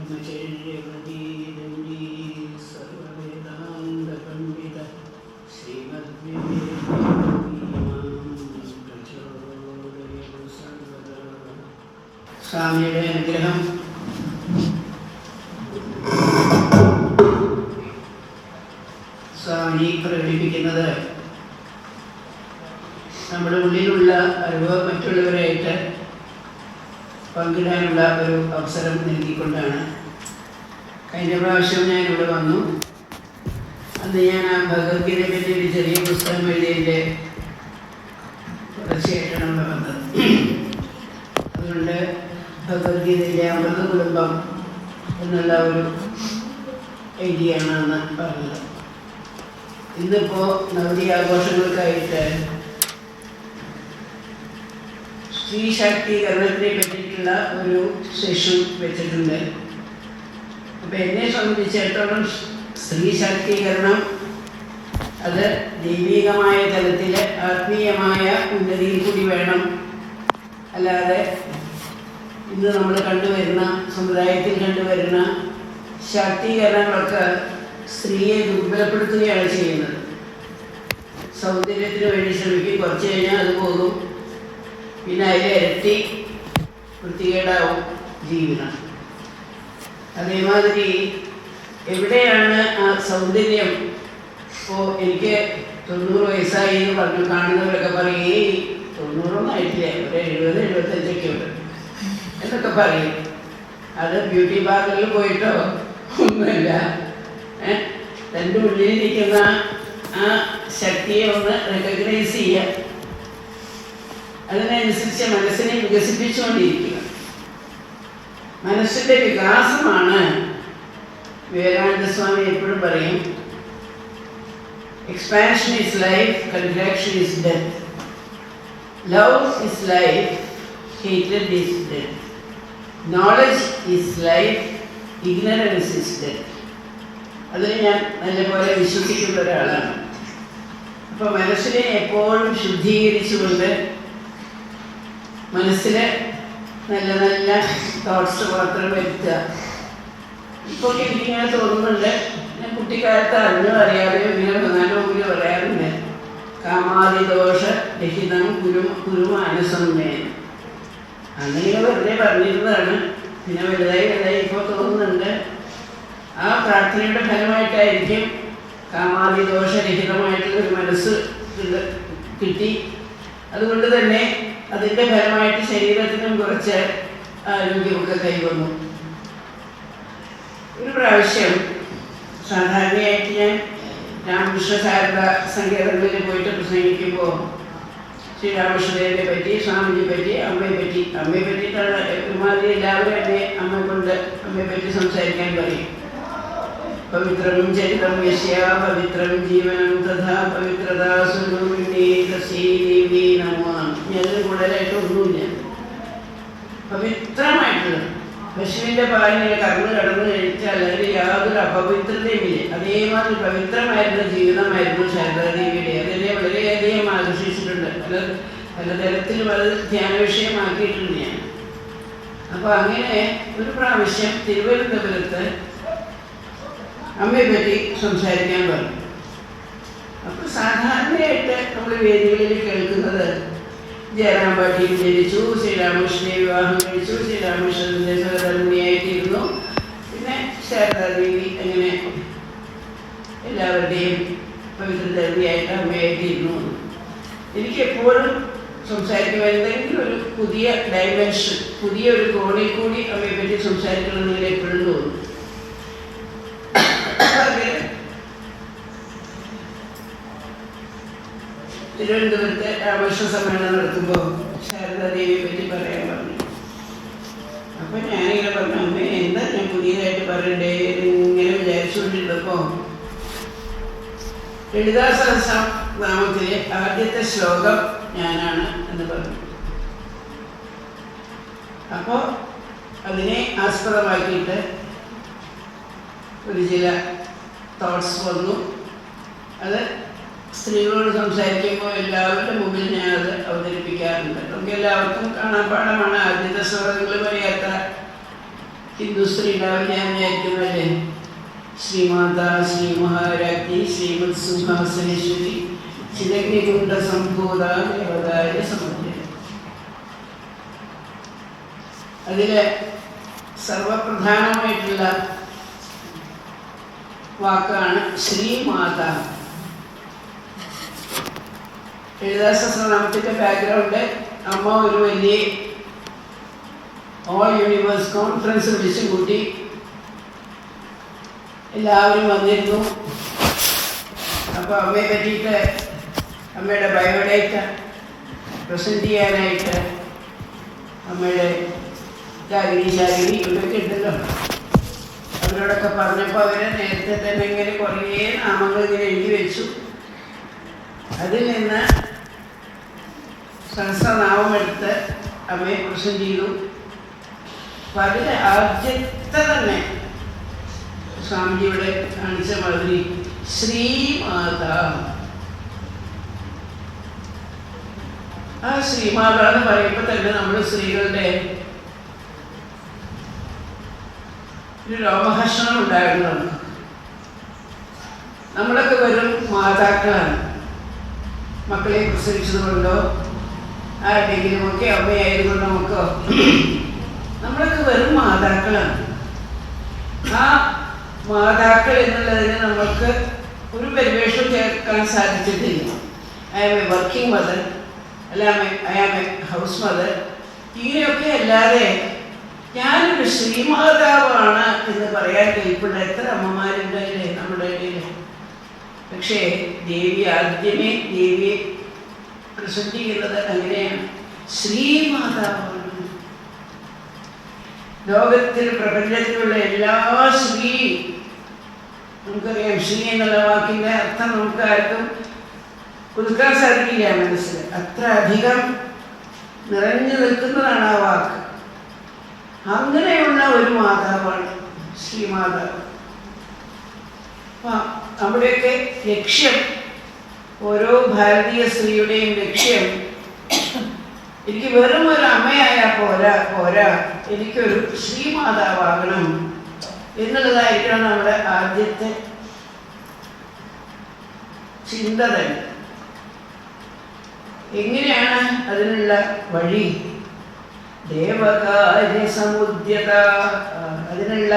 ബ്രഹ്മചര്യവതീരഞ്ജീ സർവവേദാന്തപണ്ഡിത സ്വാമിയുടെ അനുഗ്രഹം സ്വാമി പ്രകടിപ്പിക്കുന്നത് നമ്മുടെ ഉള്ളിലുള്ള അറിവ് മറ്റുള്ളവരായിട്ട് പങ്കിടാനുള്ള ഒരു അവസരം നൽകിക്കൊണ്ടാണ്. കഴിഞ്ഞ പ്രാവശ്യം ഞാനിവിടെ വന്നു. അന്ന് ഞാൻ ആ ഭഗവത്ഗീതയെ പറ്റി ഒരു ചെറിയ പുസ്തകം എഴുതിയതിൻ്റെ തുടർച്ചയായിട്ടാണ് ഇവിടെ വന്നത്. അതുകൊണ്ട് ഭഗവത്ഗീതയിലെ അമൃത കുടുംബം എന്നുള്ള ഒരു ഐഡിയാണ് അന്ന് പറഞ്ഞത്. ഇന്നിപ്പോൾ നവതി ആഘോഷങ്ങൾക്കായിട്ട് സ്ത്രീ ശാക്തീകരണത്തിനെ പറ്റിയിട്ടുള്ള ഒരു സെഷൻ വെച്ചിട്ടുണ്ട്. അപ്പം എന്നെ സംബന്ധിച്ചിടത്തോളം സ്ത്രീ ശാക്തീകരണം അത് ദൈവികമായ തലത്തിൽ ആത്മീയമായ ഉന്നതിയിൽ കൂടി വേണം. അല്ലാതെ ഇന്ന് നമ്മൾ കണ്ടുവരുന്ന സമുദായത്തിൽ കണ്ടുവരുന്ന ശാക്തീകരണങ്ങളൊക്കെ സ്ത്രീയെ ദുർബലപ്പെടുത്തുകയാണ് ചെയ്യുന്നത്. സൗന്ദര്യത്തിന് വേണ്ടി ശ്രമിക്കും, കുറച്ച് കഴിഞ്ഞാൽ അത് പോകും, പിന്നെ അതിൽ ഇരട്ടി വൃത്തികേടാവും ജീവിതം. അതേമാതിരി എവിടെയാണ് ആ സൗന്ദര്യം? ഇപ്പോൾ എനിക്ക് 90 വയസ്സായി എന്ന് പറഞ്ഞു കാണുന്നവരൊക്കെ പറയും, 90 ആയിട്ടില്ല, ഒരു 70-75 ഉണ്ട് എന്നൊക്കെ പറയും. അത് ബ്യൂട്ടി പാർലറിൽ പോയിട്ടോ ഒന്നുമല്ല. തൻ്റെ ഉള്ളിലിരിക്കുന്ന ആ ശക്തിയെ ഒന്ന് റെക്കഗ്നൈസ് ചെയ്യുക, അതിനനുസരിച്ച് മനസ്സിനെ വികസിപ്പിച്ചുകൊണ്ടിരിക്കുക. മനസ്സിൻ്റെ വികാസമാണ്. വിവേകാനന്ദ സ്വാമി എപ്പോഴും പറയും, expansion is life, contraction is death. Love is life, hated is death. Knowledge is life, ignorance is death. അതിൽ ഞാൻ നല്ലപോലെ വിശ്വസിക്കുന്ന ഒരാളാണ്. അപ്പോൾ മനസ്സിനെ എപ്പോഴും ശുദ്ധീകരിച്ചുകൊണ്ട് മനസ്സിൽ നല്ല നല്ല തോട്ട്സ് മാത്രം വരുത്തുക. ഇപ്പോൾ എനിക്കിങ്ങനെ തോന്നുന്നുണ്ട്, ഞാൻ കുട്ടിക്കാലത്ത് അറിയാതെയോ ഇങ്ങനെ പ്രധാനമെങ്കിലും പറയാറുണ്ട്, കാമാദിദോഷ രഹിതം കുരുമാനസമ്മേനം. അങ്ങനെ വെറുതെ പറഞ്ഞിരുന്നതാണ്. പിന്നെ വലുതായി ഇപ്പോൾ തോന്നുന്നുണ്ട് ആ പ്രാർത്ഥനയുടെ ഫലമായിട്ടായിരിക്കും കാമാദിദോഷരഹിതമായിട്ടുള്ള ഒരു മനസ്സ് കിട്ടി. അതുകൊണ്ട് തന്നെ അതിൻ്റെ ഫലമായിട്ട് ശരീരത്തിനും കുറച്ച് ആരോഗ്യമൊക്കെ കൈവന്നു. ഒരു പ്രാവശ്യം സാധാരണയായിട്ട് ഞാൻ രാമകൃഷ്ണ ശാരദ സങ്കേതങ്ങളിൽ പോയിട്ട് പ്രസംഗിക്കുമ്പോൾ ശ്രീരാമകൃഷ്ണദേവനെ പറ്റി, സ്വാമിജിയെ പറ്റി, അമ്മയെ പറ്റിയിട്ടാണ് ഒരുമാതിരി എല്ലാവരും എന്നെ അമ്മയെ പറ്റി സംസാരിക്കാൻ പറയും. പവിത്രം ചരിതം യസ്യ പവിത്രം ജീവനം തഥാ പവിത്രതാ സുരൂപിണീ നമോ. ഞാനത് കൂടുതലായിട്ട് ഒന്നുമില്ല. പവിത്രമായിട്ടുള്ളത് പശുവിൻ്റെ പാലിനെ കറന്ന് കടന്ന് കഴിച്ചാൽ അതിൽ യാതൊരു അപവിത്രതയുമില്ല. അതേമാതിരി പവിത്രമായിരുന്ന ജീവിതമായിരുന്നു ശാരദാദേവിയുടെ. അതിനെ വളരെയധികം ആകർഷിച്ചിട്ടുണ്ട്. പലതരത്തിലും അത് ധ്യാന വിഷയമാക്കിയിട്ടുണ്ട് ഞാൻ. അപ്പോൾ അങ്ങനെ ഒരു പ്രാവശ്യം തിരുവനന്തപുരത്ത് അമ്മയെ പറ്റി സംസാരിക്കാൻ പറഞ്ഞു. അപ്പോൾ സാധാരണയായിട്ട് നമ്മൾ വേദികളിൽ കേൾക്കുന്നത് ജയറാം പാട്ടിയിൽ ജനിച്ചു, ശ്രീരാമകൃഷ്ണനെ വിവാഹം കഴിച്ചു, ശ്രീരാമകൃഷ്ണൻ്റെ സഹധർമ്മിണിയായിട്ടിരുന്നു, പിന്നെ ശാരദാദേവി, അങ്ങനെ എല്ലാവരുടെയും പവിത്രധർമ്മിയായിട്ട് അമ്മയായിട്ടിരുന്നു. എനിക്ക് എപ്പോഴും സംസാരിക്കുമ്പോൾ എന്തെങ്കിലും ഒരു പുതിയ ഡയമെൻഷൻ, പുതിയ ഒരു കോണിൽ കൂടി അമ്മയെ പറ്റി സംസാരിക്കണമെന്ന് എപ്പോഴും തോന്നും. തിരുവനന്തപുരത്ത് രാമകൃഷ്ണ സമ്മേളനം നടത്തുമ്പോൾ ശാരദാദേവിയെ പറ്റി പറയാൻ പറഞ്ഞു. അപ്പം ഞാനിങ്ങനെ പറഞ്ഞു, അമ്മേ എന്താ ഞാൻ പുതിയതായിട്ട് പറയണ്ടേ ഇങ്ങനെ വിചാരിച്ചുകൊണ്ടിരുന്നപ്പോൾ ലളിതാ സഹസ്രനാമത്തിലെ ആദ്യത്തെ ശ്ലോകം ഞാനാണ് എന്ന് പറഞ്ഞു. അപ്പോൾ അതിനെ ആസ്പദമാക്കിയിട്ട് ഒരു ചില തോട്ട്സ് വന്നു. അത് സ്ത്രീകളോട് സംസാരിക്കുമ്പോൾ എല്ലാവരുടെ മുമ്പിൽ ഞാൻ അത് അവതരിപ്പിക്കാറുണ്ട്. നമുക്ക് എല്ലാവർക്കും കാണാൻ പാഠമാണ്. ആദ്യത്തെ സ്വരങ്ങൾ പറയാത്ത ഹിന്ദു സ്ത്രീകളാവും ഞാൻ വിചാരിക്കുന്നല്ലേ. ശ്രീമാതാ ശ്രീ മഹാരാജ്ഞി ശ്രീമത് സിംഹാസനേശ്വരി ചിരഗ്നികുണ്ട സംഭൂത ദേവതായ സമർപ്പണം. അതില് സർവപ്രധാനമായിട്ടുള്ള വാക്കാണ് ശ്രീമാത. എഴുതാസഹസ്രനാമത്തിന്റെ ബാക്ക്ഗ്രൗണ്ട് അമ്മ ഒരു വലിയ ഓൾ യൂണിവേഴ്സ് കോൺഫറൻസ് വിളിച്ചു കൂട്ടി. എല്ലാവരും വന്നിരുന്നു. അപ്പോൾ അമ്മയെ പറ്റിയിട്ട് അമ്മയുടെ ബയോഡേറ്റ പ്രസൻറ്റ് ചെയ്യാനായിട്ട് അമ്മയുടെ ശാലിനി ഇവരൊക്കെ ഉണ്ടല്ലോ, അവരോടൊക്കെ പറഞ്ഞപ്പോൾ അവർ നേരത്തെ തന്നെ ഇങ്ങനെ കുറേ നാമങ്ങൾ ഇങ്ങനെ എഴുതി വെച്ചു. അതിൽ നിന്ന് സഹസ്രനാമമെടുത്ത് അമ്മയെ പ്രസൻറ്റ് ചെയ്തു. അപ്പം അതിൽ ആദ്യത്തെ തന്നെ സ്വാമിജിയുടെ കാണിച്ച മാതിരി ശ്രീമാത. ആ ശ്രീമാത എന്ന് പറയുമ്പോൾ തന്നെ നമ്മൾ സ്ത്രീകളുടെ ഒരു രോമഹർഷണം ഉണ്ടായിരുന്നു. നമ്മളൊക്കെ വെറും മാതാക്കളാണ്. മക്കളെ പ്രസവിച്ചത് കൊണ്ടോ ആരുടെങ്കിലുമൊക്കെ അമ്മയായതുകൊണ്ട് നമുക്കോ നമ്മളൊക്കെ വെറും മാതാക്കളാണ്. ആ മാതാക്കൾ എന്നുള്ളതിന് നമ്മൾക്ക് ഒരു പരിവേഷം ചേർക്കാൻ സാധിച്ചിട്ടില്ല. I am a working mother, അല്ല I am a house mother, ഇങ്ങനെയൊക്കെ അല്ലാതെ ഞാനൊരു ശ്രീമാതാവാണ് എന്ന് പറയാൻ കെൽപ്പുള്ള എത്ര അമ്മമാരുണ്ടല്ലേ നമ്മുടെ ഇടയിൽ. പക്ഷേ ദേവി ആദ്യമേ ദേവിയെ പ്രസന്റ് ചെയ്യുന്നത് അങ്ങനെയാണ്, ശ്രീമാതാവാണ്. ലോകത്തിൽ പ്രപഞ്ചത്തിലുള്ള എല്ലാ ശ്രീ, നമുക്കറിയാം ശ്രീ എന്നുള്ള വാക്കിൻ്റെ അർത്ഥം നമുക്ക് ആർക്കും പുതുക്കാൻ സാധിക്കില്ല മനസ്സിൽ. അത്ര അധികം നിറഞ്ഞു നിൽക്കുന്നതാണ് ആ വാക്ക്. അങ്ങനെയുള്ള ഒരു മാതാവാണ് ശ്രീമാതാവ്. നമ്മുടെയൊക്കെ ലക്ഷ്യം, ഓരോ ഭാരതീയ സ്ത്രീയുടെയും ലക്ഷ്യം, എനിക്ക് വെറും ഒരു അമ്മയായാൽ പോരാ, എനിക്കൊരു ശ്രീമാതാവാകണം എന്നുള്ളതായിരിക്കണം നമ്മുടെ ആദ്യത്തെ ചിന്ത തന്നെ. എങ്ങനെയാണ് അതിനുള്ള വഴി? ദേവകാര്യ സമുദ്യത, അതിനുള്ള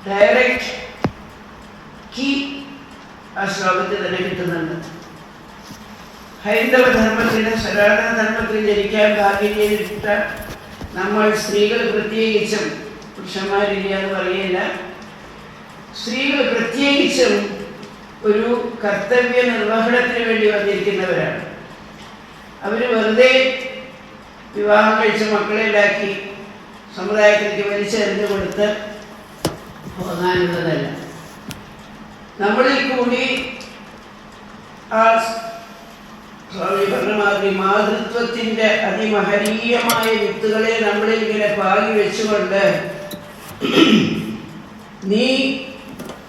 ഡയറക്റ്റ് കീ ആ ശ്ലോകത്തിൽ തന്നെ കിട്ടുന്നുണ്ട്. ഹൈന്ദവ ധർമ്മത്തിൽ, സനാതന ധർമ്മത്തിൽ ജനിക്കാൻ ഭാഗ്യം ചെയ്തിട്ട നമ്മൾ സ്ത്രീകൾ പ്രത്യേകിച്ചും, പുരുഷന്മാരില്ല എന്ന് പറയില്ല, സ്ത്രീകൾ പ്രത്യേകിച്ചും ഒരു കർത്തവ്യ നിർവഹണത്തിന് വേണ്ടി വന്നിരിക്കുന്നവരാണ്. അവർ വെറുതെ വിവാഹം കഴിച്ച് മക്കളെ ഉണ്ടാക്കി സമുദായത്തിലേക്ക് വലിച്ചെറിഞ്ഞു കൊടുത്ത് പോകാനുള്ളതല്ല. നമ്മളിൽ കൂടി ആ സ്വാമി പറഞ്ഞ മാതിരി മാതൃത്വത്തിൻ്റെ അതിമഹനീയമായ വിത്തുകളെ നമ്മളിൽ ഇങ്ങനെ പാകി വെച്ചുകൊണ്ട് നീ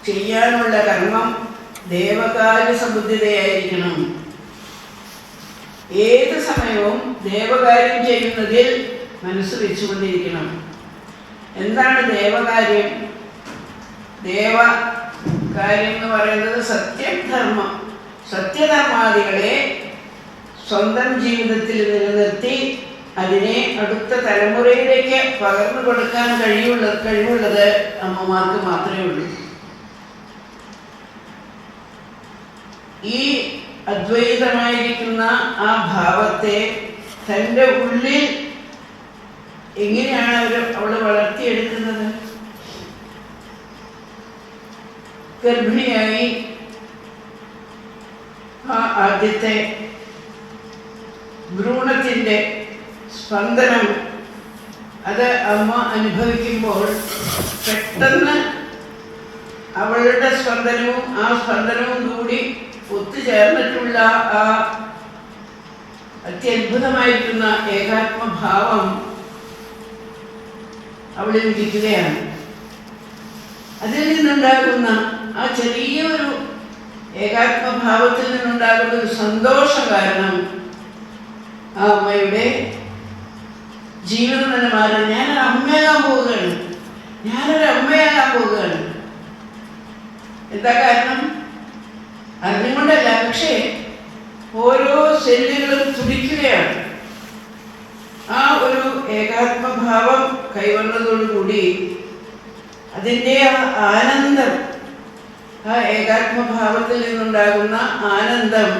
ചെയ്യാനുള്ള കർമ്മം ദേവകാര്യ സമുദ്രതയായിരിക്കണം. ഏത് സമയവും ദേവകാര്യം ചെയ്യുന്നതിൽ മനസ്സ് വെച്ചുകൊണ്ടിരിക്കണം. എന്താണ് ദേവകാര്യം? ദേവകാര്യം എന്ന് പറയുന്നത് സത്യം, ധർമ്മം, സത്യധർമാദികളെ സ്വന്തം ജീവിതത്തിൽ നിലനിർത്തി അതിനെ അടുത്ത തലമുറയിലേക്ക് പകർന്നു കൊടുക്കാൻ കഴിവുള്ളത് അമ്മമാർക്ക് മാത്രമേ ഉള്ളൂ. ഈ അദ്വൈതമായിരിക്കുന്ന ആ ഭാവത്തെ തൻ്റെ ഉള്ളിൽ എങ്ങനെയാണ് അവൾ വളർത്തിയെടുക്കുന്നത്? ഗർഭിണിയായി ആ ആദ്യത്തെ ഭ്രൂണത്തിൻ്റെ സ്പന്ദനം അത് അമ്മ അനുഭവിക്കുമ്പോൾ പെട്ടെന്ന് അവളുടെ സ്പന്ദനവും ആ സ്പന്ദനവും കൂടി ഒത്തുചേർന്നിട്ടുള്ള ആ അത്യത്ഭുതമായിരിക്കുന്ന ഏകാത്മഭാവം അവളിൽ ഇരിക്കുകയാണ്. അതിൽ നിന്നുണ്ടാകുന്ന ആ ചെറിയൊരു ഏകാത്മഭാവത്തിൽ നിന്നുണ്ടാകുന്ന ഒരു സന്തോഷം കാരണം ആ അമ്മയുടെ ജീവിതം തന്നെ മാറുക. ഞാനൊരു അമ്മയാകാൻ പോവുകയാണ്, ഞാനൊരു അമ്മയാകാൻ പോവുകയാണ്. എന്താ കാരണം? അറിഞ്ഞുകൊണ്ടല്ല, പക്ഷേ ഓരോ സെല്ലുകളും തുടിക്കുകയാണ്. ആ ഒരു ഏകാത്മഭാവം കൈവന്നതോടുകൂടി അതിൻ്റെ ആ ആനന്ദം, ആ ഏകാത്മഭാവത്തിൽ നിന്നുണ്ടാകുന്ന ആനന്ദം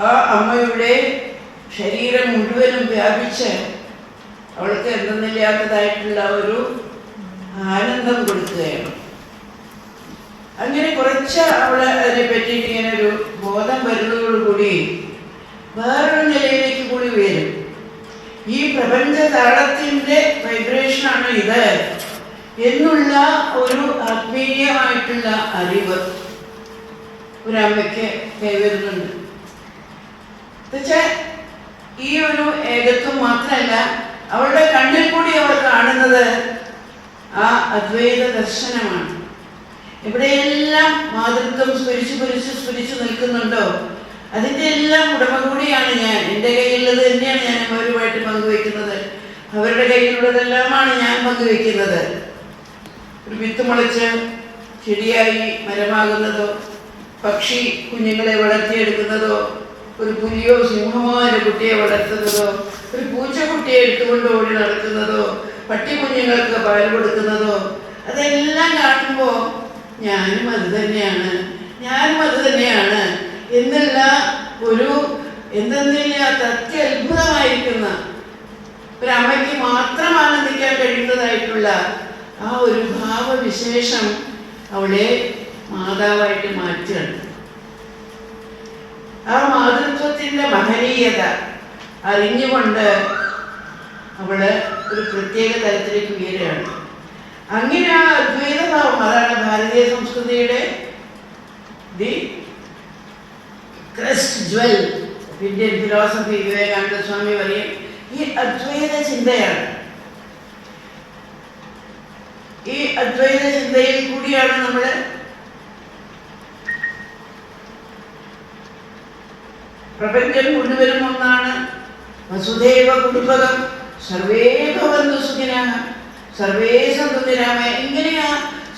ആ അമ്മയുടെ ശരീരം മുഴുവനും വ്യാപിച്ച് അവൾക്ക് എന്തെന്നില്ലാത്തതായിട്ടുള്ള ഒരു ആനന്ദം കൊടുക്കുകയാണ്. അങ്ങനെ കുറച്ച് അവള് അതിനെ പറ്റിയിട്ട് ഇങ്ങനെ ഒരു ബോധം വരുന്നതോടുകൂടി വേറൊരു നിലയിലേക്ക് കൂടി വരും. ഈ പ്രപഞ്ച താളത്തിൻ്റെ വൈബ്രേഷനാണ് ഇത് എന്നുള്ള ഒരു ആത്മീയമായിട്ടുള്ള അറിവ് ഒരമ്മയ്ക്ക് കൈവരുന്നുണ്ട്. എന്നുവെച്ചാൽ ഈ ഒരു ഏകത്വം മാത്രമല്ല, അവളുടെ കണ്ണിൽ കൂടി അവൾ കാണുന്നത് ആ അദ്വൈത ദർശനമാണ്. എവിടെയെല്ലാം മാതൃത്വം സ്ഫുരിച്ചു നിൽക്കുന്നുണ്ടോ അതിൻ്റെ എല്ലാം ഉടമ കൂടിയാണ് ഞാൻ. എൻ്റെ കയ്യിലുള്ളത് തന്നെയാണ് ഞാൻ അവരുമായിട്ട് പങ്കുവയ്ക്കുന്നത്, അവരുടെ കയ്യിലുള്ളതെല്ലാമാണ് ഞാൻ പങ്കുവയ്ക്കുന്നത്. ഒരു വിത്ത് മുളച്ച് ചെടിയായി മരമാകുന്നതോ, പക്ഷി കുഞ്ഞുങ്ങളെ വളർത്തിയെടുക്കുന്നതോ, ഒരു പുലിയോ സിംഹമോ ഒരു കുട്ടിയെ വളർത്തുന്നതോ, ഒരു പൂച്ചക്കുട്ടിയെ എടുത്തുകൊണ്ട് ഓടി നടക്കുന്നതോ, പട്ടി കുഞ്ഞുങ്ങൾക്ക് പാൽ കൊടുക്കുന്നതോ, അതെല്ലാം കാണുമ്പോൾ ഞാനും അത് തന്നെയാണ്, ഞാനും അത് തന്നെയാണ് എന്നുള്ള ഒരു എന്തെന്നില്ലാത്ത അത്യത്ഭുതമായിരിക്കുന്ന ഒരമ്മയ്ക്ക് മാത്രം ആനന്ദിക്കാൻ കഴിയുന്നതായിട്ടുള്ള ആ ഒരു ഭാവവിശേഷം അവളെ മാതാവായിട്ട് മാറ്റുകയാണ്. ആ മാതൃത്വത്തിൻ്റെ മഹനീയത അറിഞ്ഞുകൊണ്ട് അവള് ഒരു പ്രത്യേക തലത്തിലേക്ക് ഉയരുകയാണ്. അങ്ങനെ ആ അദ്വൈതഭാവം, അതാണ് ഭാരതീയ സംസ്കൃതിയുടെ the crest jewel Indian philosophy. Vivekananda Swami പറയും ഈ അദ്വൈത ചിന്തയാണ്. ഈ അദ്വൈത ചിന്തയിൽ കൂടിയാണ് നമ്മൾ പ്രപഞ്ചം മുഴുവനും ഒന്നാണ്, വസുധൈവ കുടുംബകം, സർവേ ഭവന്തു സുഖിനഃ സർവേ സന്തു നിരാമയ, ഇങ്ങനെ ആ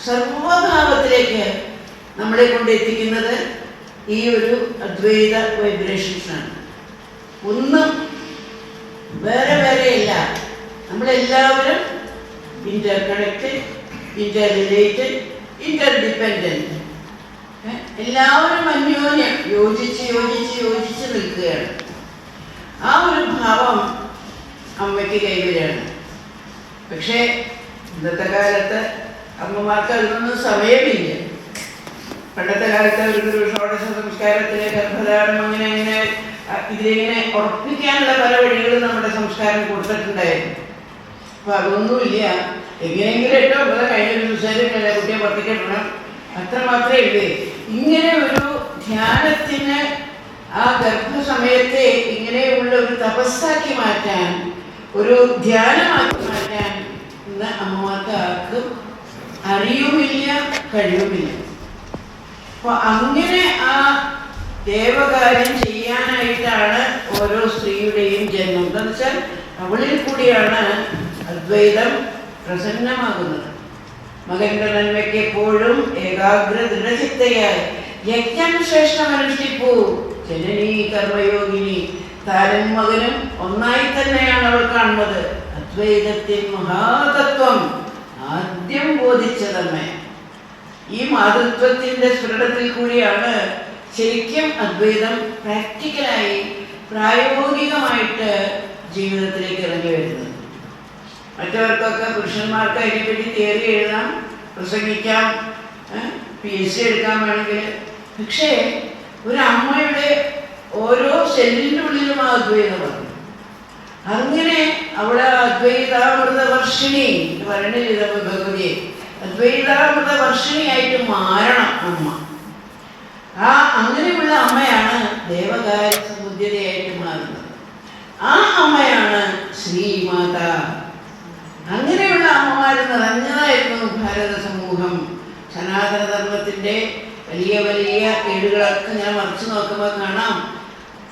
സർവഭാവത്തിലേക്ക് നമ്മളെ കൊണ്ടെത്തിക്കുന്നത് ഈ ഒരു അദ്വൈത വൈബ്രേഷൻസാണ്. ഒന്നും വേറെ വേറെയല്ല, നമ്മളെല്ലാവരും Inter connected, Inter related, Inter dependent. എല്ലാവരും അന്യോന്യം യോജിച്ച് നിൽക്കുകയാണ്. ആ ഒരു ഭാവം അമ്മയ്ക്ക് കൈവരികയാണ്. പക്ഷേ ഇന്നത്തെ കാലത്ത് അമ്മമാർക്ക് അതിനൊന്നും സമയമില്ല. പണ്ടത്തെ കാലത്ത് ഒരു ഷോഡശ സംസ്കാരത്തിലെ ഗർഭധാരണം അങ്ങനെ ഇതിലിങ്ങനെ ഉറപ്പിക്കാനുള്ള പല വഴികളും നമ്മുടെ സംസ്കാരം കൊടുത്തിട്ടുണ്ടായിരുന്നു. അപ്പൊ അതൊന്നുമില്ല. എങ്ങനെയെങ്കിലും ഏറ്റവും പോലെ കഴിഞ്ഞൊരു ദിവസം കുട്ടിയെ പുറത്തേക്കിടണം, അത്ര മാത്രമേ ഉള്ളൂ. ഇങ്ങനെ ഒരു ധ്യാനത്തിന് ആ ഗർഭസമയത്തെ ഇങ്ങനെയുള്ള ഒരു തപസ്സാക്കി മാറ്റാൻ, ഒരു ധ്യാനമാക്കി മാറ്റാൻ ഇന്ന് അമ്മമാർക്ക് ആർക്കും അറിയുമില്ല, കഴിയുമില്ല. അപ്പൊ അങ്ങനെ ആ ദേവകാര്യം ചെയ്യാനായിട്ടാണ് ഓരോ സ്ത്രീയുടെയും ജന്മം. എന്താണെന്ന് വെച്ചാൽ അവളിൽ കൂടിയാണ് അദ്വൈതം പ്രസന്നമാകുന്നത്. മകന്റെ നന്മയ്ക്ക് എപ്പോഴും ഏകാഗ്ര ദൃഢചിത്തയായി യജ്ഞം ശ്രേഷ്ഠമനുഷ്ഠിപ്പൂ ജനനീ കർമ്മയോഗിനി. താനും മകനും ഒന്നായി തന്നെയാണ് അവൾ കാണുന്നത്. അദ്വൈതത്തിൻ മഹാതത്വം ആദ്യം ബോധിച്ചതമ്മേ. ഈ മാതൃത്വത്തിൻ്റെ സ്ഫുരണത്തിൽ കൂടിയാണ് ശരിക്കും അദ്വൈതം പ്രാക്ടിക്കലായി പ്രായോഗികമായിട്ട് ജീവിതത്തിലേക്ക് ഇറങ്ങി വരുന്നത്. മറ്റവർക്കൊക്കെ പുരുഷന്മാർക്ക് അതിനെപ്പറ്റി തിയറി എഴുതാം, പ്രസംഗിക്കാം, PhD എടുക്കാൻ വേണമെങ്കിൽ. പക്ഷേ ഒരു അമ്മയുടെ ഓരോ സെല്ലിൻ്റെ ഉള്ളിലും ആ അദ്വൈതം വന്നു. അങ്ങനെ അവളെ അദ്വൈതാമൃത വർഷിണി പറയണില്ല ഭഗവതിയെ, അദ്വൈതാമൃത വർഷിണിയായിട്ട് മാറണം അമ്മ. ആ അങ്ങനെയുള്ള അമ്മയാണ് ദേവകാര്യ സമുദ്രതയായിട്ട് മാറുന്നത്. ആ അമ്മയാണ് ശ്രീമാത. അങ്ങനെയുള്ള അമ്മമാർ നിറഞ്ഞതായിരുന്നു ഭാരത സമൂഹം. സനാതന ധർമ്മത്തിൻ്റെ വലിയ വലിയ ഏടുകളൊക്കെ ഞാൻ മറിച്ചു നോക്കുമ്പോൾ കാണാം,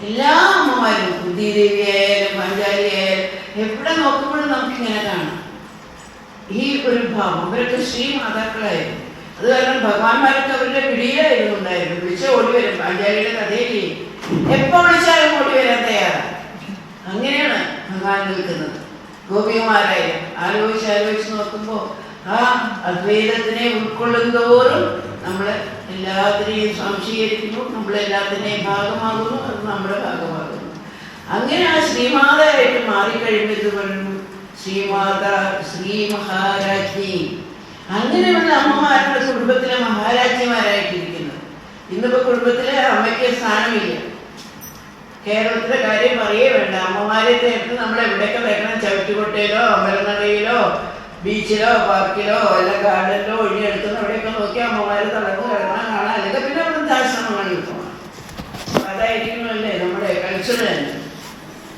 എല്ലാ അമ്മമാരും കുന്തിദേവിയായാലും പാഞ്ചാലിയായാലും എവിടെ നോക്കുമ്പോഴും നമുക്കിങ്ങനെ കാണാം ഈ ഒരു ഭാവം. അവരൊക്കെ ശ്രീമാതാക്കളായിരുന്നു. അത് കാരണം ഭഗവാന്മാരൊക്കെ അവരുടെ പിടിയിലായിരുന്നു ഉണ്ടായിരുന്നു. വിളിച്ച ഓടി വരും. പാഞ്ചാലിയുടെ കഥയില്ലേ, എപ്പോ വിളിച്ചാലും ഓടി വരാൻ തയ്യാറാണ്. അങ്ങനെയാണ് ഭഗവാൻ നിൽക്കുന്നത്. ഗോപികമാരായാലും ആലോചിച്ച് നോക്കുമ്പോൾ ആ അദ്വൈതത്തിനെ ഉൾക്കൊള്ളുന്തോറും നമ്മൾ എല്ലാത്തിനെയും സംശീകരിക്കുന്നു, നമ്മളെല്ലാത്തിനെയും ഭാഗമാകുന്നു, അത് നമ്മുടെ ഭാഗമാകുന്നു. അങ്ങനെ ആ ശ്രീമാതായിട്ട് മാറിക്കഴിഞ്ഞത് പറഞ്ഞു ശ്രീമാത, ശ്രീ മഹാരാജ്ഞി. അങ്ങനെയുള്ള അമ്മമാരുടെ കുടുംബത്തിലെ മഹാരാജ്ഞിമാരായിട്ടിരിക്കുന്നത്. ഇന്നിപ്പോ കുടുംബത്തിലെ അമ്മയ്ക്ക് സ്ഥാനമില്ല. കേരളത്തിലെ കാര്യം പറയേ വേണ്ട. അമ്മമാരെ ചേർത്ത് നമ്മൾ എവിടെയൊക്കെ വെക്കണം, ചവിട്ടുകൊട്ടയിലോ അമ്പലനടയിലോ ബീച്ചിലോ പാർക്കിലോ അല്ല ഗാർഡനിലോ ഒഴിഞ്ഞെടുക്കുന്ന എവിടെയൊക്കെ നോക്കി അമ്മമാര് തളർന്ന് കിടക്കണം കാണാം. അല്ലെങ്കിൽ പിന്നെ വൃദ്ധാശ്രമങ്ങളിൽ പോകണം. അതായിരിക്കണമല്ലേ നമ്മുടെ കൾച്ചർ തന്നെ.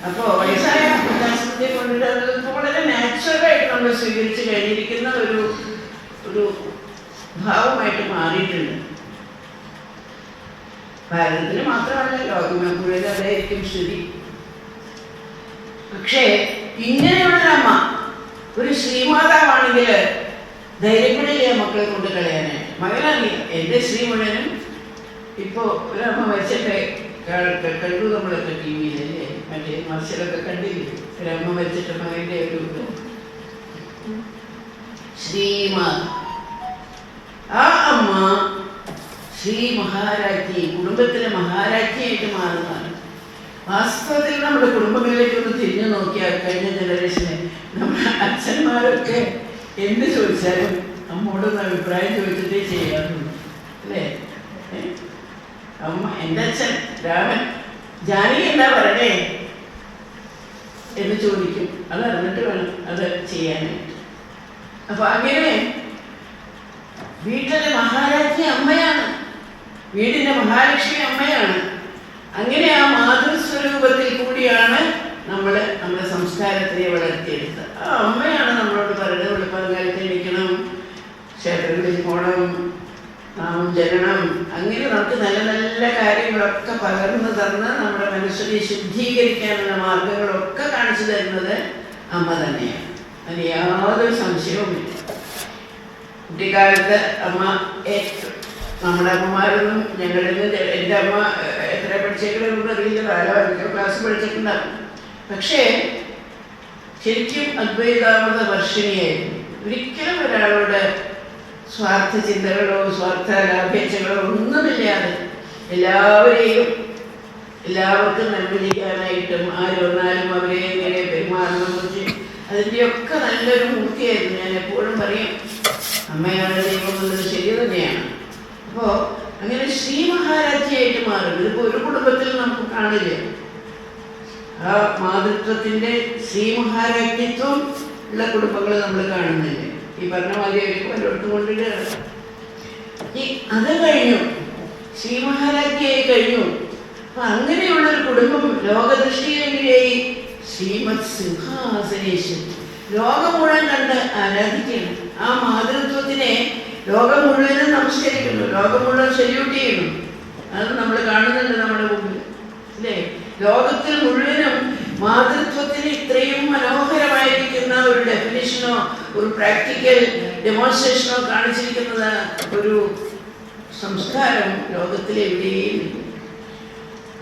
അപ്പോൾ വയസ്സായ വൃദ്ധാശ്രമത്തെ കൊണ്ടിട്ട് അത് വളരെ നാച്ചുറലായിട്ട് നമ്മൾ സ്വീകരിച്ച് കഴിഞ്ഞിരിക്കുന്ന ഒരു ഭാവമായിട്ട് മാറിയിട്ടുണ്ട്. ഭാരതത്തിന് മാത്രമല്ല, ലോകം മുഴുവൻ അതായിരിക്കും സ്ഥിതി. പക്ഷേ ഇങ്ങനെയുള്ളൊരമ്മ ഒരു ശ്രീമാതാവാണെങ്കിൽ ധൈര്യപ്പെടില്ല മക്കളെ കൊണ്ട് കളയാനായിട്ട്. മകനാണ് എൻ്റെ ശ്രീ മുഴുവനും. ഇപ്പോൾ ഒരമ്മ മരിച്ചിട്ട് കണ്ടു നമ്മളൊക്കെ ടി വിയിലല്ലേ, മറ്റേ മത്സരമൊക്കെ കണ്ടില്ലേ, ഒരമ്മ മരിച്ചിട്ട് മകൻ്റെ ഒരു ശ്രീമാ. ആ അമ്മ ശ്രീ മഹാരാജ്ഞി, കുടുംബത്തിലെ മഹാരാജ്ഞിയായിട്ട് മാറുന്നതാണ്. വാസ്തവത്തിൽ നമ്മുടെ കുടുംബങ്ങളിലേക്ക് ഒന്ന് തിരിഞ്ഞു നോക്കിയാൽ കഴിഞ്ഞ ജനറേഷനെ നമ്മുടെ അച്ഛന്മാരൊക്കെ എന്ത് ചോദിച്ചാലും അമ്മോടൊന്ന് അഭിപ്രായം ചോദിച്ചിട്ടേ ചെയ്യാറുള്ളൂ അല്ലേ. അമ്മ എൻ്റെ അച്ഛൻ രാമൻ ജാനകി എന്താ പറയണേ എന്ന് ചോദിക്കും. അത് അറിഞ്ഞിട്ട് വേണം അത് ചെയ്യാനായിട്ട്. അപ്പൊ അങ്ങനെ വീട്ടിലെ മഹാരാജ്ഞി അമ്മയാണ്, വീടിന്റെ മഹാലക്ഷ്മി അമ്മയാണ്. അങ്ങനെ ആ മാതൃസ്വരൂപത്തിൽ കൂടിയാണ് നമ്മുടെ സംസ്കാരത്തെ വളർത്തിയെടുത്തത്. ആ അമ്മയാണ് നമ്മളോട് പറയുന്നത് വെളുപ്പാങ്കാലത്ത് എണീക്കണം, ക്ഷേത്രങ്ങളിൽ പോകണം, നാമം ജരണം, അങ്ങനെ നമുക്ക് നല്ല നല്ല കാര്യങ്ങളൊക്കെ പകർന്നു തന്ന് നമ്മുടെ മനസ്സിനെ ശുദ്ധീകരിക്കാനുള്ള മാർഗങ്ങളൊക്കെ കാണിച്ചു തരുന്നത് അമ്മ തന്നെയാണ്. അതിന് യാതൊരു സംശയവുമില്ല. കുട്ടിക്കാലത്ത് അമ്മ നമ്മുടെ അമ്മമാരൊന്നും ഞങ്ങളിൽ നിന്ന്, എൻ്റെ അമ്മ എത്ര പഠിച്ചേക്കണമെന്ന് അറിയില്ല, 4-5 ക്ലാസ് പഠിച്ചിട്ടുണ്ടാകും. പക്ഷേ ശരിക്കും അദ്വൈതാമൃത വർഷിണിയായിരുന്നു. ഒരിക്കലും ഒരാളോട് സ്വാർത്ഥ ചിന്തകളോ സ്വാർത്ഥ ലാഭേച്ഛകളോ ഒന്നുമില്ലാതെ എല്ലാവർക്കും നന്മ ചെയ്യാനായിട്ടും ആര് വന്നാലും അവരെ എങ്ങനെ പെരുമാറണം വെച്ച് അതിൻ്റെയൊക്കെ നല്ലൊരു മൂർത്തിയായിരുന്നു. ഞാൻ എപ്പോഴും പറയും അമ്മയാണ് ദൈവം എന്നുള്ളത് ശരി തന്നെയാണ്. അപ്പോൾ അങ്ങനെ ശ്രീ മഹാരാജ്ഞിയായിട്ട് മാറും. ഇതിപ്പോൾ ഒരു കുടുംബത്തിൽ നമുക്ക് കാണില്ല. ആ മാതൃത്വത്തിൻ്റെ ശ്രീ മഹാരാജ്ഞിത്വം ഉള്ള കുടുംബങ്ങൾ നമ്മൾ കാണുന്നില്ല. ഈ പറഞ്ഞ മാതിരി അവർക്ക് പലയിടത്തും കൊണ്ടിട്ടാണ്. അത് കഴിഞ്ഞു, ശ്രീ മഹാരാജ്ഞിയായി കഴിഞ്ഞു. അപ്പൊ അങ്ങനെയുള്ളൊരു കുടുംബം ലോകദൃഷ്ടിയിലെങ്കിലായി ശ്രീമത് സിംഹാസനേശ്വരി ലോകം മുഴുവൻ കണ്ട് ആരാധിക്കണം. ആ മാതൃത്വത്തിനെ ലോകം മുഴുവനും നമസ്കരിക്കുന്നു, ലോകം മുഴുവൻ സല്യൂട്ട് ചെയ്യുന്നു. അത് നമ്മൾ കാണുന്നുണ്ട് നമ്മുടെ മുമ്പിൽ അല്ലേ. ലോകത്തിൽ മുഴുവനും മാതൃത്വത്തിന് ഇത്രയും മനോഹരമായിരിക്കുന്ന ഒരു ഡെഫിനിഷനോ ഒരു പ്രാക്ടിക്കൽ ഡെമോൺസ്ട്രേഷനോ കാണിച്ചിരിക്കുന്നത് ഒരു സംസ്കാരം ലോകത്തിലെവിടെയും ഇല്ല.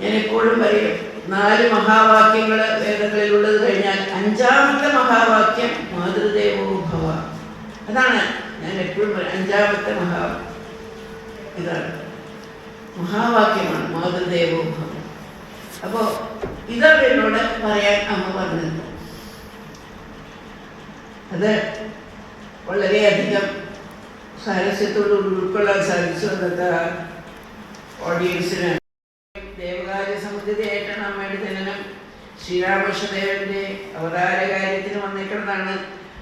ഞാൻ എപ്പോഴും പറയും, 4 മഹാവാക്യങ്ങൾ വേദങ്ങളിലുള്ളത് കഴിഞ്ഞാൽ 5ാമത്തെ മഹാവാക്യം മാതൃദേവോ ഭവ. അതാണ് ഞാൻ എപ്പോഴും പറയും, 5ാമത്തെ ഇതാണ് മഹാവാക്യമാണ് മാതൃദേവോ ഭവ. അപ്പോൾ ഇതാണ് എന്നോട് പറയാൻ അമ്മ പറഞ്ഞത്. അത് വളരെയധികം സാരസ്യത്തോടുകൂടി ഉൾക്കൊള്ളാൻ സാധിച്ചു. അന്നത്തെ ഓഡിയൻസിന് ദേവകാര്യ സമുദ്രതയായിട്ടാണ് അമ്മയുടെ ജനനം. ശ്രീരാമകൃഷ്ണദേവന്റെ അവതാര കാര്യത്തിന് വന്നേക്കുന്നതാണ്.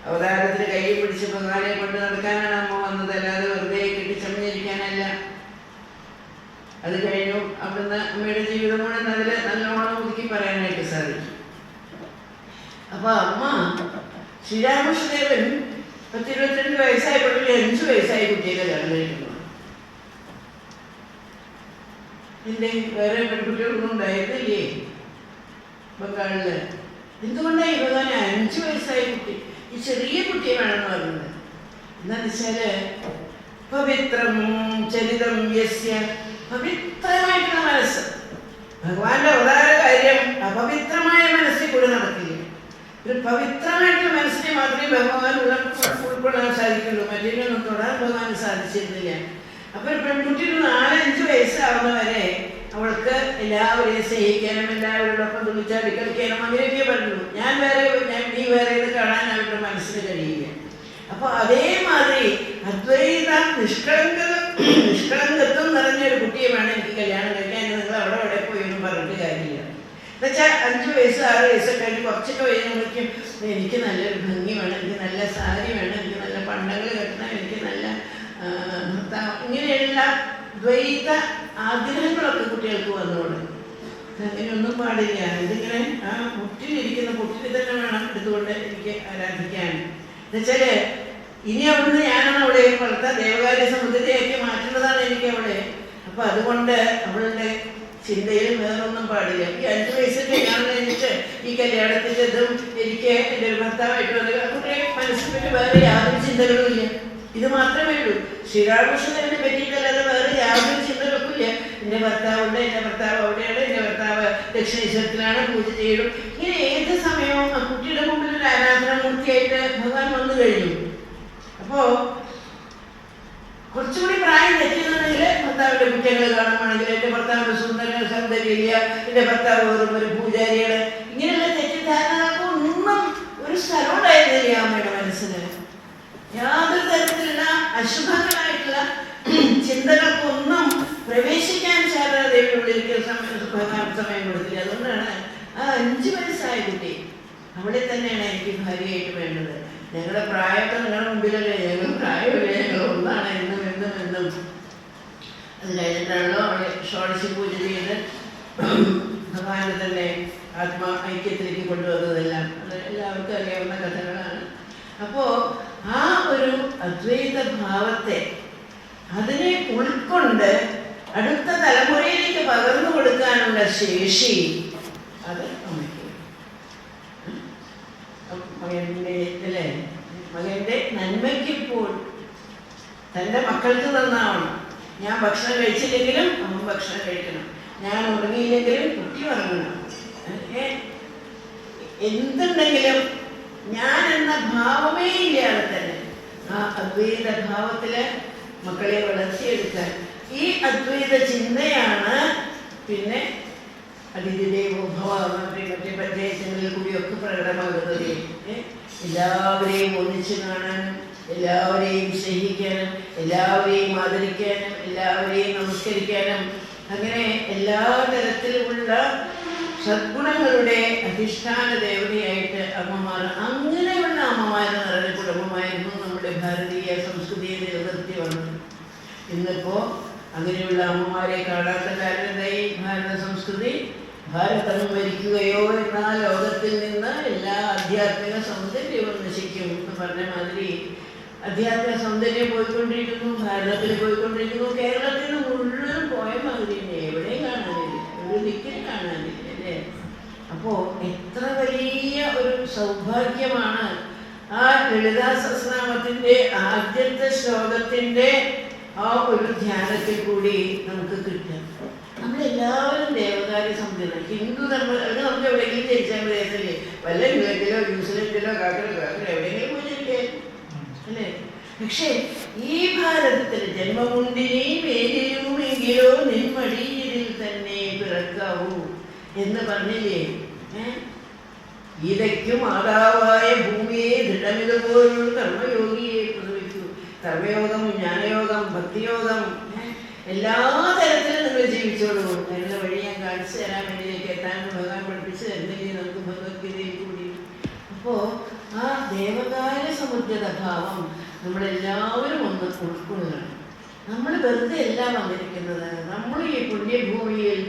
അവതാരത്തിന് കൈ പിടിച്ച് ഭഗവാനെ കൊണ്ട് നടക്കാനാണ് അമ്മ വന്നത്, അല്ലാതെ വെറുതെ കെട്ടിച്ചമഞ്ഞിരിക്കാനല്ല. അത് കഴിഞ്ഞു. അവിടുന്ന് അമ്മയുടെ ജീവിതം മുഴുവൻ അതിൽ നല്ലോണം ഒതുക്കി പറയാനായിട്ട് സാധിക്കും. അപ്പൊ അമ്മ ശ്രീരാമകൃഷ്ണദേവൻ 10-22 വയസ്സായപ്പോഴേ 5 വയസ്സായ കുട്ടിയെ കല്യാണം കഴിക്കുന്നു. എൻ്റെ വേറെ പെൺകുട്ടികളൊന്നും ഉണ്ടായിരുന്നില്ലേ ബംഗാളില്? എന്തുകൊണ്ടാണ് ഭഗവാൻ 5 വയസ്സായ കുട്ടി ഈ ചെറിയ കുട്ടിയെ വേണമെന്ന് പറയുന്നത്? എന്താന്ന് വെച്ചാല് പവിത്രം ചരിതം യസ്യ, പവിത്രമായിട്ടുള്ള മനസ്സ്. ഭഗവാന്റെ അവതാര കാര്യം അപവിത്രമായ മനസ്സിൽ കൂടെ നടക്കില്ല. ഒരു പവിത്രമായിട്ടുള്ള മനസ്സിനെ മാത്രമേ ഭഗവാൻ ഉൾക്കൊള്ളാൻ സാധിക്കുള്ളൂ. മറ്റൊന്നും തൊടാൻ ഭഗവാൻ സാധിച്ചിരുന്നില്ല. അപ്പൊ ഒരു പെൺകുട്ടി 4-5 വയസ്സാവുന്നവരെ അവൾക്ക് എല്ലാവരെയും സ്നേഹിക്കാനും എല്ലാവരോടൊപ്പം തുള്ളിച്ചാടി കളിക്കാനും അങ്ങനെയൊക്കെ പറ്റുള്ളൂ. നീ വേറെ ഇത് കാണാൻ അവരുടെ മനസ്സിന് കഴിയില്ല. അപ്പൊ അതേമാതിരി അദ്വൈത നിഷ്കളങ്കത്വം നിറഞ്ഞൊരു കുട്ടിയെ വേണം എനിക്ക് കല്യാണം കഴിക്കാൻ. നിങ്ങൾ അവിടെ പോയി ഒന്നും പറഞ്ഞിട്ട് കാര്യമില്ല. എന്നുവെച്ചാൽ 5 വയസ്സ് 6 വയസ്സൊക്കെ കഴിഞ്ഞ് കുറച്ചൊക്കെ വൈകുമ്പോഴേക്കും എനിക്ക് നല്ലൊരു ഭംഗി വേണം, എനിക്ക് നല്ല സാരി വേണം, എനിക്ക് നല്ല പണ്ടങ്ങൾ കെട്ടണം, എനിക്ക് നല്ല ഇങ്ങനെയുള്ള ദ്വൈത ആഗ്രഹങ്ങളൊക്കെ കുട്ടികൾക്ക് വന്നുകൊണ്ട് അങ്ങനെയൊന്നും പാടില്ല. ഇതിങ്ങനെ ആ മുട്ടിലിരിക്കുന്ന കുട്ടിയിൽ തന്നെ വേണം എടുത്തുകൊണ്ട് എനിക്ക് ആരാധിക്കാൻ. എന്നുവെച്ചാല് ഇനി അവിടുന്ന് ഞാനാണ് അവിടെ വളർത്താൻ ദേവകാര്യ സമുദ്രയാക്കി മാറ്റുന്നതാണ് എനിക്ക് അവിടെ. അപ്പൊ അതുകൊണ്ട് അവളുടെ ചിന്തയിൽ വേറൊന്നും പാടില്ല. ഈ 5 വയസ്സിന്റെ ഞാൻ കഴിഞ്ഞിട്ട് ഈ കല്യാണത്തിന്റെ ഇതും എനിക്ക് എൻ്റെ ഒരു ഭർത്താവായിട്ട് വന്നത് കുട്ടിയെ മനസ്സിൽ വേറെ യാതൊരു ചിന്തകളും ഇല്ല. ഇത് മാത്രമേ ഉള്ളൂ. ശ്രീരാമകൃഷ്ണനെ പറ്റിയിട്ടല്ലാതെ വേറെ യാതൊരു ചിന്തകൾക്കില്ല. എൻ്റെ ഭർത്താവുണ്ട്, എൻ്റെ ഭർത്താവ് അവിടെയാണ്, എൻ്റെ ഭർത്താവ് ദക്ഷിണേശ്വരത്തിലാണ്, പൂജ ചെയ്യും. ഇങ്ങനെ ഏത് സമയവും ആ കുട്ടിയുടെ മുമ്പിൽ ഒരു ആരാധനാമൂർത്തിയായിട്ട് ഭഗവാൻ വന്നു കഴിഞ്ഞു. അപ്പോ കുറച്ചുകൂടി പ്രായം തെറ്റുന്നുണ്ടെങ്കിൽ ഭർത്താവിന്റെ കുറ്റങ്ങൾ കാണുവാണെങ്കിൽ എൻ്റെ ഭർത്താവിന്റെ സൗന്ദര്യമില്ല, എൻ്റെ ഭർത്താവ് വെറും ഒരു പൂജാരിയാണ്, ഇങ്ങനെയുള്ള തെറ്റിദ്ധാരണകൾക്കൊന്നും ഒരു സ്ഥലം ഉണ്ടായിരുന്നില്ല അമ്മയുടെ മനസ്സിന്. യാതൊരു തരത്തിലുള്ള അശുഭങ്ങളായിട്ടുള്ള ചിന്തകൾക്കൊന്നും പ്രവേശിക്കാൻ ശാരദാദേവിയുടെ ഉള്ളിലേക്ക് സമയം കൊടുത്തില്ല. അതുകൊണ്ടാണ് ആ 5 വയസ്സായ കുട്ടി അവളെ തന്നെയാണ് എനിക്ക് ഭാര്യയായിട്ട് വേണ്ടത്. ഞങ്ങളുടെ പ്രായമൊക്കെ നിങ്ങളുടെ മുമ്പിലല്ലേ, ഞങ്ങൾ പ്രായമല്ലേ, ഞങ്ങൾ ഒന്നാണ് എന്നും. അത് കഴിഞ്ഞിട്ടാണല്ലോ അവളെ ഷോഡശി പൂജ ചെയ്ത് ഭഗവാനെ തന്നെ ആത്മാ ഐക്യത്തിലേക്ക് കൊണ്ടുവന്നതെല്ലാം. അത് എല്ലാവർക്കും അറിയാവുന്ന കഥകളാണ്. അപ്പോ ആ ഒരു അദ്വൈത ഭാവത്തെ അതിനെ ഉൾക്കൊണ്ട് അടുത്ത തലമുറയിലേക്ക് പകർന്നു കൊടുക്കാനുള്ള ശേഷി അത് അമ്മയ്ക്ക്. മകന്റെ നന്മയ്ക്കിപ്പോൾ തൻ്റെ മക്കൾക്ക് നന്നാവണം. ഞാൻ ഭക്ഷണം കഴിച്ചില്ലെങ്കിലും അവൻ ഭക്ഷണം കഴിക്കണം, ഞാൻ ഉറങ്ങിയില്ലെങ്കിലും കുട്ടി ഉറങ്ങണം, എന്തുണ്ടെങ്കിലും ഞാൻ എന്ന ഭാവമേ ഇല്ലാതെ തന്നെ ആ അദ്വൈത ഭാവത്തില് മക്കളെ വളർത്തിയെടുക്കാൻ ഈ അദ്വൈത ചിന്തയാണ് പിന്നെ മറ്റേ പഞ്ചായത്തുകളിൽ കൂടിയൊക്കെ പ്രകടമാകുന്നത്. എല്ലാവരെയും ഒന്നിച്ചു കാണാനും എല്ലാവരെയും സ്നേഹിക്കാനും എല്ലാവരെയും ആദരിക്കാനും എല്ലാവരെയും നമസ്കരിക്കാനും അങ്ങനെ എല്ലാ തരത്തിലുമുള്ള സദ്ഗുണങ്ങളുടെ അധിഷ്ഠാന ദേവതയായിട്ട് അമ്മമാർ, അങ്ങനെയുള്ള അമ്മമാർ നിറഞ്ഞ കുടുംബമായിരുന്നു നമ്മുടെ ഭാരതീയ സംസ്കൃതിയെ നിലനിർത്തി വന്നത്. ഇന്നിപ്പോ അങ്ങനെയുള്ള അമ്മമാരെ കാണാത്ത കാര്യം എന്തായി? ഭാരത സംസ്കൃതി ഭാരതം ഭരിക്കുകയോ എന്ന ലോകത്തിൽ നിന്ന് എല്ലാ ആധ്യാത്മിക സൗന്ദര്യവും നശിക്കും എന്ന് പറഞ്ഞ മാതിരി അധ്യാത്മിക സൗന്ദര്യം പോയിക്കൊണ്ടിരിക്കുന്നു, ഭാരതത്തിൽ പോയിക്കൊണ്ടിരിക്കുന്നു. കേരളത്തിൽ മുഴുവൻ പോയ മാതിരി എവിടെയും കാണാനില്ല, ഒരു ദിക്കിൽ കാണാനില്ല അല്ലേ? അപ്പോ എത്ര വലിയ ഒരു സൗഭാഗ്യമാണ് ആ ലളിതാ സഹസ്രനാമത്തിന്റെ ആദ്യത്തെ ശ്ലോകത്തിന്റെ ആ ഒരു ധ്യാനത്തിൽ കൂടി നമുക്ക് കിട്ടുക. നമ്മളെല്ലാവരും ദേവകാര്യ സമിതിയാണ്. ഹിന്ദു ധർമ്മം അത് നമുക്ക് എവിടെയെങ്കിലും ജനിച്ചാൽ മതിയല്ലേ? വല്ല ഇംഗ്ലണ്ടിലോ ന്യൂസിലൻഡിലോ കാക്കലോ എവിടെയെങ്കിലും പോയി ജനിക്കേ അല്ലേ? പക്ഷെ ഈ ഭാരതത്തിൽ ജന്മമുണ്ടിനെ മേലെയുമെങ്കിലോ നിന്മടിയിൽ തന്നെ പിറക്കാവൂ എന്ന് പറഞ്ഞില്ലേ? ഗീതയ്ക്കും മാതാവായ ഭൂമിയെ ദൃഢമിതുപോലുള്ള കർമ്മയോഗിയെ പ്രതിവയ്ക്കൂ. കർമ്മയോഗം, ജ്ഞാനയോഗം, ഭക്തിയോഗം എല്ലാ തരത്തിലും നിങ്ങൾ ജീവിച്ചോളൂ. അതിനുള്ള വഴി ഞാൻ കാണിച്ചു തരാൻ വേണ്ടിയിലേക്ക് എത്താൻ ഭഗവാൻ പഠിപ്പിച്ചു തരുന്നില്ലേ നമുക്ക് ഭഗവത്ഗീതയിൽ കൂടി. അപ്പോൾ ആ ദേവകാര്യ സമുദ്രത ഭാവം നമ്മളെല്ലാവരും ഒന്ന് ഉൾക്കൊള്ളണം. നമ്മൾ വെറുതെ എല്ലാം വന്നിരിക്കുന്നത്, നമ്മൾ ഈ പുണ്യഭൂമിയിൽ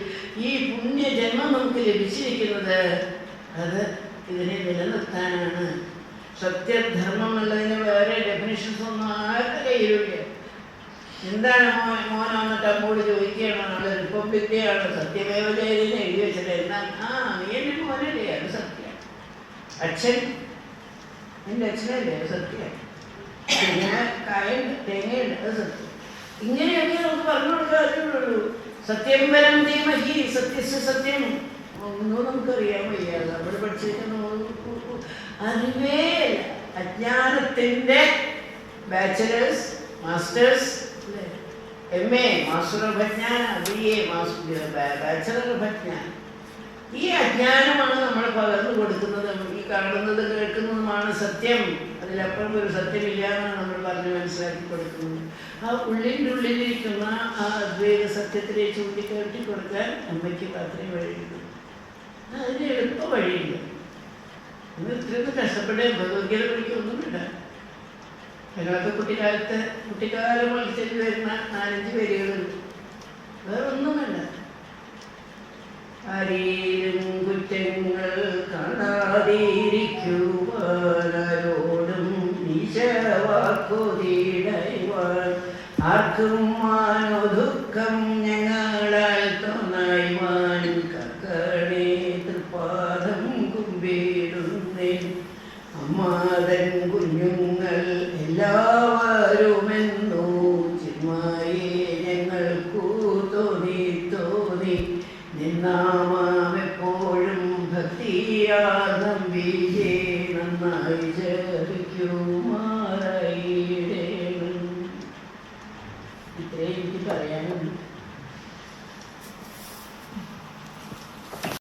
ഈ പുണ്യജന്മം നമുക്ക് ലഭിച്ചിരിക്കുന്നത് അത് ഇതിനെ നിലനിർത്താനാണ്. സത്യധർമ്മം എന്നുള്ളതിന് വേറെ ഡെഫിനിഷൻസ് ഒന്നും ആരുടെ കയ്യിലില്ല. എന്താണ് മോനോ എന്നിട്ട് അമ്മോട് ചോദിക്കുകയാണ്. നാളെ റിപ്പബ്ലിക് ഡേ ആണ്, സത്യമേവ ജയതേന്ന് എഴുതി വെച്ചത്. എന്നാ നീ എൻ്റെ മോനല്ലേ, അത് സത്യം. അച്ഛൻ എൻ്റെ അച്ഛനല്ലേ, അത് സത്യം. കായുണ്ട്, തേങ്ങയുണ്ട്, അത് സത്യം. ഇങ്ങനെയൊക്കെ നമുക്ക് പറഞ്ഞു കൊടുക്കാറുള്ളൂ. സത്യം വരം ധീമഹി, സത്യസ്യ സത്യം. ഒന്നും നമുക്കറിയാൻ വയ്യ. നമ്മൾ പഠിച്ചിരിക്കുന്ന അറിവേ അജ്ഞാനത്തിൻ്റെ bachelors, masters, MA master of അജ്ഞാനം, BA ബാച്ചലർ ഓഫ് അജ്ഞാനം. ഈ അജ്ഞാനമാണ് നമ്മൾ പകർന്നു കൊടുക്കുന്നത്. ഈ കാണുന്നത് കേൾക്കുന്നതുമാണ് സത്യം. അതിലപ്പുറം ഒരു സത്യമില്ല എന്നാണ് നമ്മൾ പറഞ്ഞ് മനസ്സിലാക്കി കൊടുക്കുന്നത്. ആ ഉള്ളിൻ്റെ ഉള്ളിലിരിക്കുന്ന ആ അദ്വൈത സത്യത്തിലേക്ക് ചൂണ്ടിക്കാട്ടി കൊടുക്കാൻ അമ്മയ്ക്ക് മാത്രമേ വഴിയുള്ളൂ. അതിന് എളുപ്പ വഴിയില്ല. ഇന്ന് ഇത്രയൊന്നും കഷ്ടപ്പെടേ ഭഗവത്ഗീത പഠിക്കൊന്നുമില്ല. അതിനകത്ത് കുട്ടിക്കാലം മത്സരിച്ച് വരുന്ന 4-5 പേരുകളുണ്ട്. വേറെ ഒന്നും വേണ്ട. ആരെയും കുറ്റങ്ങൾ കാണാതിരിക്കുവാനോടും ഈശവാക്കുതീടയുവാൻ ആർക്കും മാനോ ദുഃഖം ഞങ്ങളാൽ തോന്നായ്വാൻ കക്കണേ തൃപ്പാദം കുമ്പിടുന്നേ. അമ്മാതൻ കുഞ്ഞുങ്ങൾ എല്ലാ